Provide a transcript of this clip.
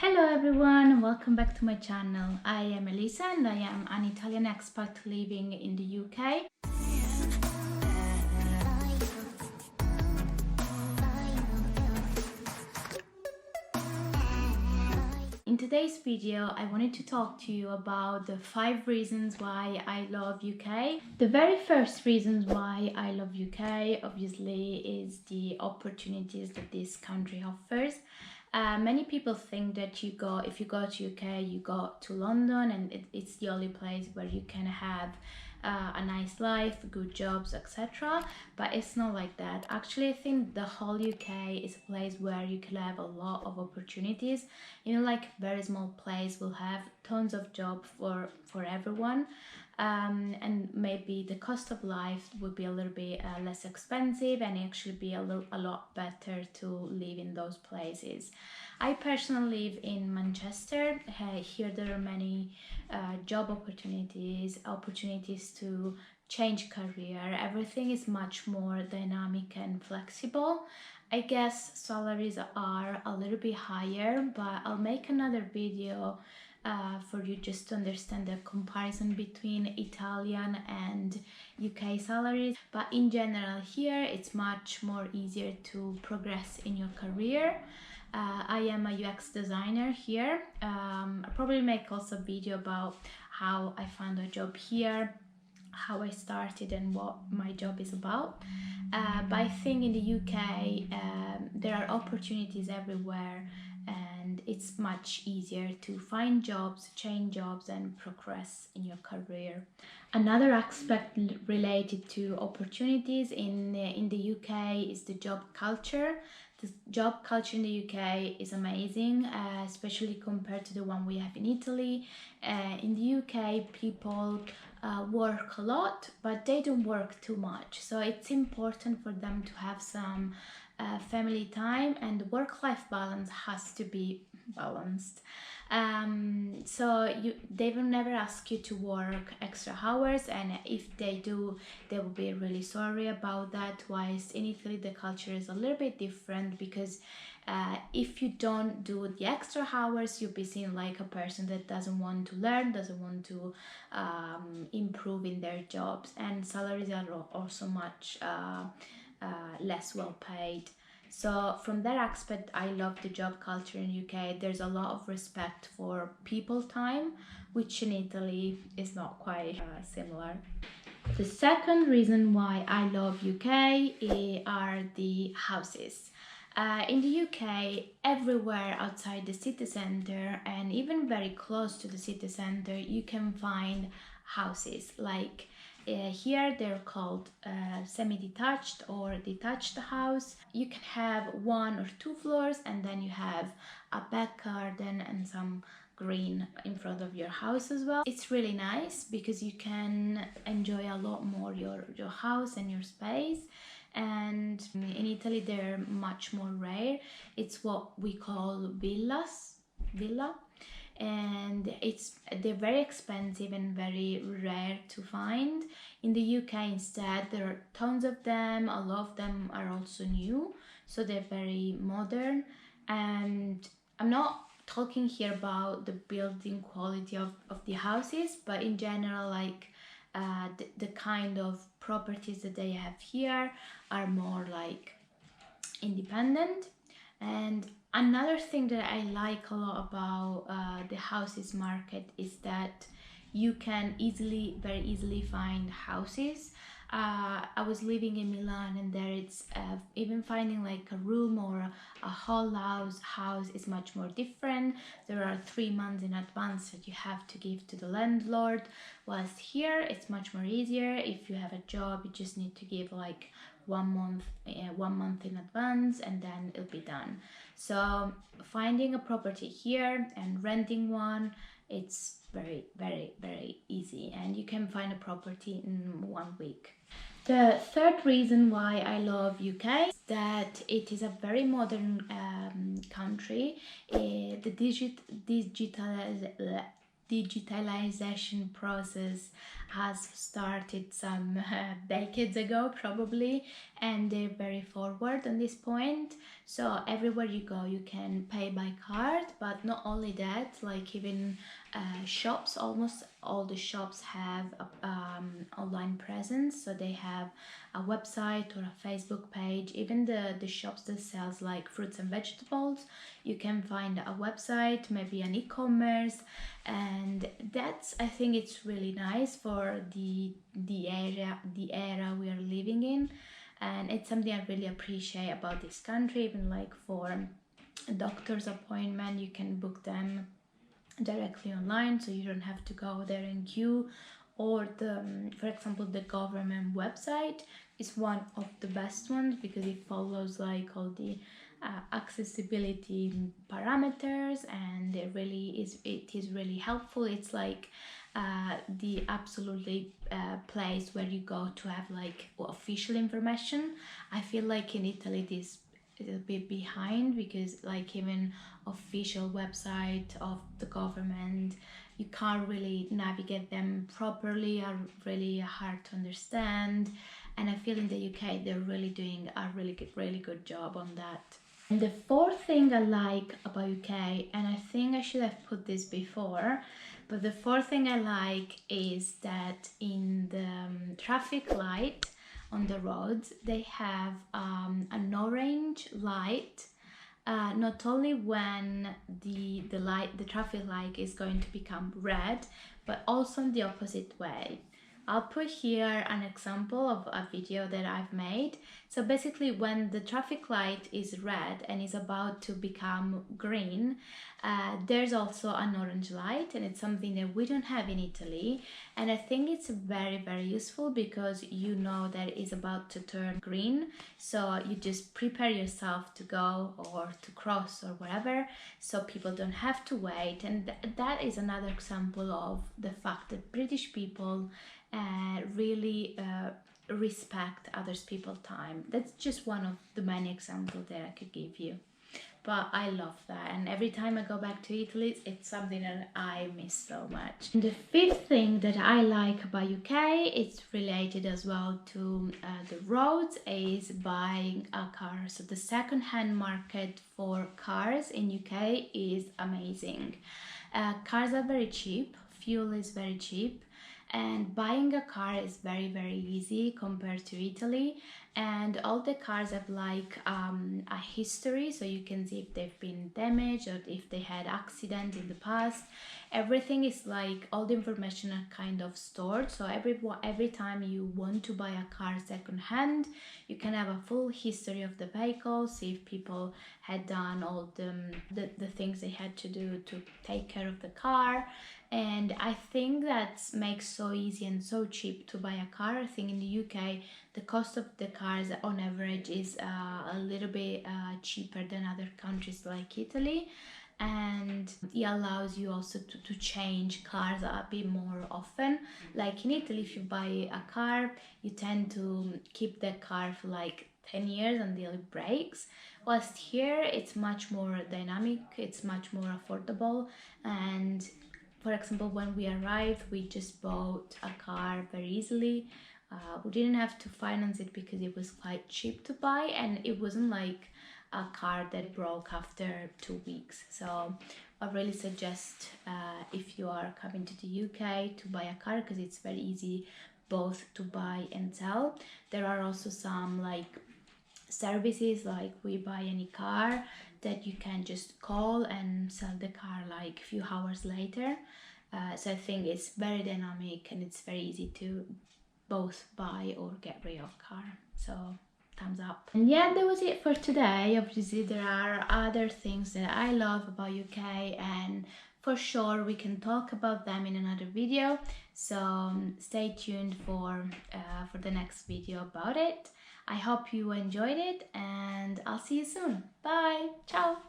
Hello everyone, welcome back to my channel. I am Elisa and I am an Italian expat living in the UK. In today's video, I wanted to talk to you about the 5 reasons why I love UK. The very first reasons why I love UK obviously is the opportunities that this country offers. Many people think that if you go to UK, you go to London and it's the only place where you can have a nice life, good jobs, etc. But it's not like that. Actually, I think the whole UK is a place where you can have a lot of opportunities. Like very small place will have tons of job for everyone. And maybe the cost of life would be a little bit less expensive and actually be a lot better to live in those places. I personally live in Manchester. Here there are many job opportunities to change career. Everything is much more dynamic and flexible. I guess salaries are a little bit higher, but I'll make another video for you just to understand the comparison between Italian and UK salaries. But in general here it's much more easier to progress in your career. I am a UX designer here. I'll probably make also a video about how I found a job here, how I started and what my job is about. But I think in the UK there are opportunities everywhere and it's much easier to find jobs, change jobs and progress in your career. Another aspect related to opportunities in the UK is the job culture. The job culture in the UK is amazing, especially compared to the one we have in Italy. In the UK, people work a lot, but they don't work too much. So it's important for them to have some family time, and the work-life balance has to be balanced. So they will never ask you to work extra hours, and if they do, they will be really sorry about that. Whilst in Italy the culture is a little bit different, because if you don't do the extra hours, you'll be seen like a person that doesn't want to learn, doesn't want to improve in their jobs, and salaries are also much less well paid. So from that aspect, I love the job culture in UK. There's a lot of respect for people time, which in Italy is not quite similar. The second reason why I love UK are the houses. In the UK, everywhere outside the city center and even very close to the city center, you can find houses. Like here they're called semi-detached or detached house. You can have 1 or 2 floors and then you have a back garden and some green in front of your house as well. It's really nice because you can enjoy a lot more your house and your space. And in Italy they're much more rare. It's what we call villa, and they're very expensive and very rare to find. In the UK instead there are tons of them. A lot of them are also new, so they're very modern. And I'm not talking here about the building quality of the houses, but in general, like the kind of properties that they have here are more like independent. And another thing that I like a lot about the houses market is that you can very easily find houses. I was living in Milan and there it's even finding like a room or a whole house is much more different. There are 3 months in advance that you have to give to the landlord, whilst here it's much more easier. If you have a job, you just need to give like 1 month in advance and then it'll be done. So finding a property here and renting one, it's very easy, and you can find a property in 1 week. The third reason why I love UK is that it is a very modern country. The digitalization process has started some decades ago probably, and they're very forward on this point. So everywhere you go you can pay by card, but not only that, like even shops, almost all the shops have a online presence, so they have a website or a Facebook page. Even the shops that sells like fruits and vegetables, you can find a website, maybe an e-commerce, and that's, I think it's really nice for the era we are living in, and it's something I really appreciate about this country. Even like for a doctor's appointment, you can book them directly online, so you don't have to go there in queue. Or the for example, the government website is one of the best ones because it follows like all the accessibility parameters, and it is really helpful. It's like the absolutely place where you go to have like official information. I feel like in Italy this is a bit behind, because like even official website of the government, you can't really navigate them properly, are really hard to understand. And I feel in the UK they're really doing a really good job on that. And the fourth thing I like about UK, and I think I should have put this before, but the fourth thing I like is that in the traffic light on the roads, they have an orange light, not only when the traffic light is going to become red, but also in the opposite way. I'll put here an example of a video that I've made. So basically, when the traffic light is red and is about to become green, there's also an orange light, and it's something that we don't have in Italy. And I think it's very useful because you know that it's about to turn green, so you just prepare yourself to go or to cross or whatever, so people don't have to wait. And that is another example of the fact that British people really respect others people's time. That's just one of the many examples that I could give you, but I love that, and every time I go back to Italy it's something that I miss so much. And the fifth thing that I like about UK, it's related as well to the roads, is buying a car. So the second-hand market for cars in UK is amazing. Cars are very cheap, fuel is very cheap, and buying a car is very easy compared to Italy. And all the cars have like a history, so you can see if they've been damaged or if they had accident in the past. Everything is like, all the information are kind of stored, so every time you want to buy a car second hand, you can have a full history of the vehicle, see if people had done all the things they had to do to take care of the car. And I think that makes so easy and so cheap to buy a car. I think in the UK the cost of the cars on average is a little bit cheaper than other countries like Italy, and it allows you also to change cars a bit more often. Like in Italy, if you buy a car, you tend to keep the car for like 10 years until it breaks, whilst here it's much more dynamic, it's much more affordable. And for example, when we arrived, we just bought a car very easily. We didn't have to finance it because it was quite cheap to buy, and it wasn't like a car that broke after 2 weeks. So I really suggest if you are coming to the UK to buy a car, because it's very easy both to buy and sell. There are also some like services like We Buy Any Car that you can just call and sell the car like a few hours later. So I think it's very dynamic and it's very easy to both buy or get rid of car. So thumbs up. And yeah, that was it for today. Obviously there are other things that I love about UK, and for sure we can talk about them in another video. So stay tuned for the next video about it. I hope you enjoyed it, and I'll see you soon. Bye. Ciao.